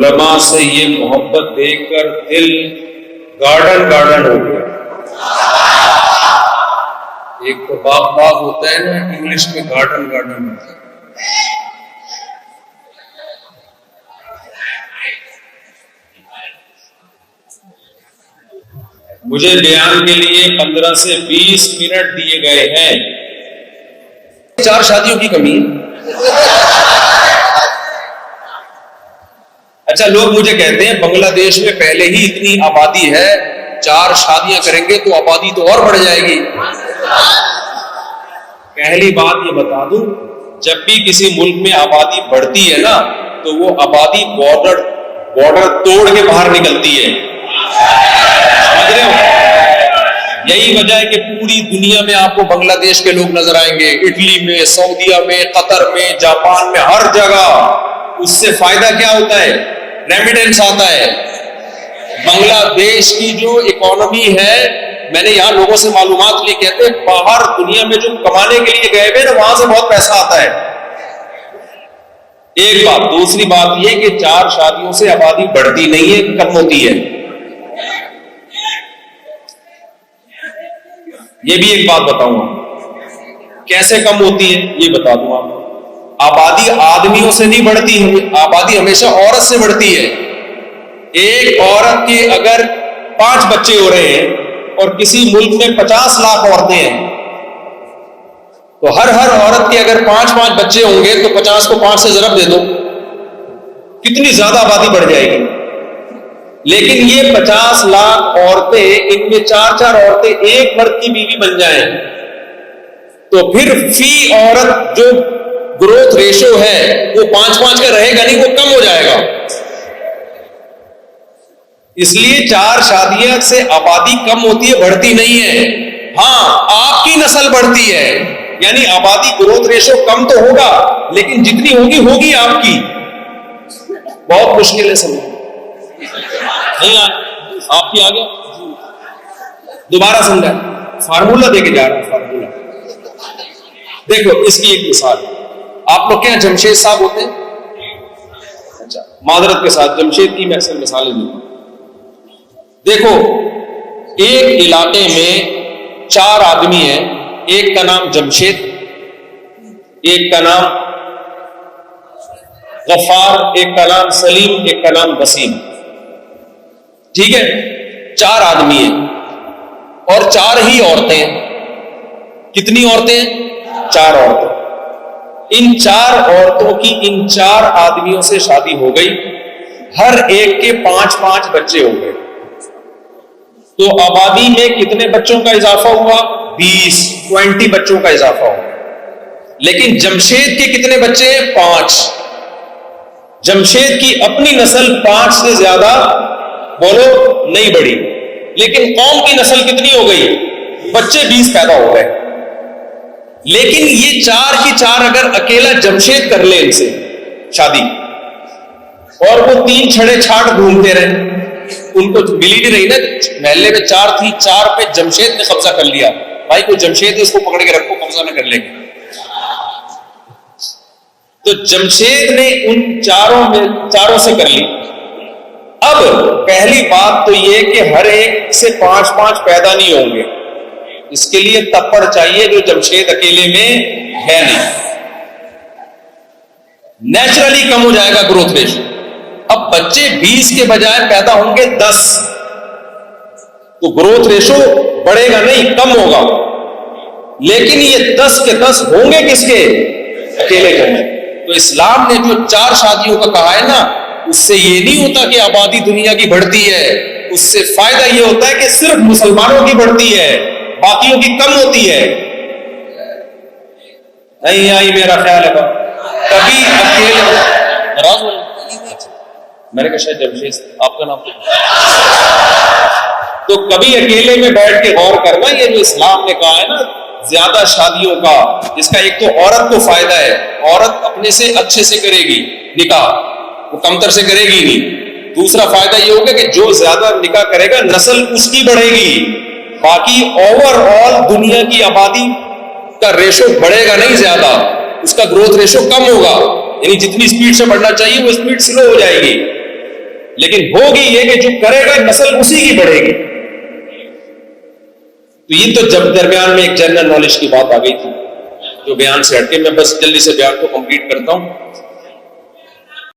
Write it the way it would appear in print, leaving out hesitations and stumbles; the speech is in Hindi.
उलमा से ये मोहब्बत देखकर दिल गार्डन गार्डन हो गया। एक तो बाग बाग होता है ना, इंग्लिश में गार्डन गार्डन होता है। मुझे बयान के लिए 15 से 20 मिनट दिए गए हैं। 4 शादियों की कमी। अच्छा, लोग मुझे कहते हैं बांग्लादेश में पहले ही इतनी आबादी है, 4 शादियां करेंगे तो आबादी तो और बढ़ जाएगी। पहली बात ये बता दूं, जब भी किसी मुल्क में आबादी बढ़ती है ना, तो वो आबादी बॉर्डर तोड़ के बाहर निकलती है। समझ रहे हो? यही वजह है कि पूरी दुनिया में आपको बांग्लादेश के लोग नजर आएंगे, इटली में, सऊदीया में, कतर में, जापान में, हर जगह। उससे फायदा क्या होता है? रेमिटेंस आता है। बांग्लादेश की जो इकोनॉमी है, मैंने यहां लोगों से मालूमात ली, कहते हैं बाहर दुनिया में जो कमाने के लिए गए हुए ना, वहां से बहुत पैसा आता है। एक बात। दूसरी बात यह कि 4 शादियों से आबादी बढ़ती नहीं है, कम होती है। ये भी एक बात बताऊंगा कैसे कम होती है, ये बता दूंगा। आबादी आदमियों से नहीं बढ़ती है, आबादी हमेशा औरत से बढ़ती है। एक औरत के अगर 5 बच्चे हो रहे हैं और किसी मुल्क में 50 लाख औरतें हैं, तो हर औरत के अगर 5-5 बच्चे होंगे तो 50 को 5 से जरब दे दो, कितनी ज्यादा आबादी बढ़ जाएगी। लेकिन ये 50 लाख औरतें, इनमें 4-4 औरतें एक मर्द की बीवी बन जाएं, तो फिर फी औरत जो ग्रोथ रेशो है वो 5-5 का रहेगा नहीं, वो कम हो जाएगा। इसलिए 4 शादियां से आबादी कम होती है, बढ़ती नहीं है। हां, आपकी नस्ल बढ़ती है, यानी आबादी ग्रोथ रेशो कम तो होगा, लेकिन जितनी होगी आपकी। बहुत मुश्किल है समझ नहीं आपकी। आगे दोबारा समझा, फार्मूला देके जा रहा हूं। फार्मूला देखो, इसकी एक मिसाल। आप लोग क्या जमशेद साहब होते हैं? अच्छा, मादरत के साथ जमशेद की मैं अक्सर मिसालें दूंगा। देखो, एक इलाके में 4 आदमी हैं, एक का नाम जमशेद, एक का नाम गफ्फार, एक का नाम सलीम, एक का नाम वसीम। ठीक है, 4 आदमी हैं और 4 ही औरतें हैं। कितनी औरतें हैं? 4 औरतें। इन 4 औरतों की इन 4 आदमियों से शादी हो गई, हर एक के 5-5 बच्चे हो गए। तो आबादी में कितने बच्चों का इजाफा हुआ? 20 बच्चों का इजाफा हुआ। लेकिन जमशेद के कितने बच्चे हैं? 5। जमशेद की अपनी नस्ल 5 से ज्यादा बोलो नहीं बढ़ी, लेकिन कौम की नस्ल कितनी हो गई? बच्चे 20 पैदा हो गए। लेकिन ये 4 की 4 अगर अकेला जमशेद कर ले इनसे शादी, और वो 3 छड़े छाट घूमते रहे, उनको मिली नहीं रही ना, महल्ले में 4 थी, 4 पे जमशेद ने कब्जा कर लिया। भाई कोई जमशेद है, इसको पकड़ के रखो, कब्जा न कर लेंगे। तो जमशेद ने उन 4 से कर ली। अब पहली बात तो ये कि हर एक से 5-5 पैदा नहीं होंगे, इसके लिए तप्पड़ चाहिए जो जमशेद अकेले में है नहीं। नेचुरली कम हो जाएगा ग्रोथ रेशो। अब बच्चे 20 के बजाय पैदा होंगे 10, तो ग्रोथ रेशो बढ़ेगा नहीं, कम होगा। लेकिन ये 10 के 10 होंगे किसके? अकेले के। तो इस्लाम ने जो 4 शादियों का कहा है ना, उससे ये नहीं होता कि आबादी दुनिया की बढ़ती है, उससे फायदा ये होता है कि सिर्फ मुसलमानों की बढ़ती है, बाकियों की कम होती है। नहीं आई मेरा ख्याल है। कभी अकेले नाराज हो, मैंने कहा शायद जमशेद आपका नाम तो कभी अकेले में बैठ के गौर करना, ये जो इस्लाम ने कहा है ना ज्यादा शादियों का, इसका एक तो औरत को फायदा है, औरत अपने से अच्छे से करेगी निकाह, वो कमतर से करेगी नहीं। दूसरा फायदा ये होगा कि जो ज्यादा निकाह करेगा नस्ल उसकी बढ़ेगी, बाकी ओवरऑल दुनिया की आबादी का रेशो बढ़ेगा नहीं ज्यादा, उसका ग्रोथ रेशो कम होगा, यानी जितनी स्पीड से बढ़ना चाहिए वो स्पीड स्लो हो जाएगी। लेकिन होगी ये कि जो करेगा नस्ल उसी की बढ़ेगी। तो ये तो जब दरमियान में एक जनरल नॉलेज की बात आ गई थी जो बयान से हटके, मैं बस जल्दी से बयान को कंप्लीट करता हूं।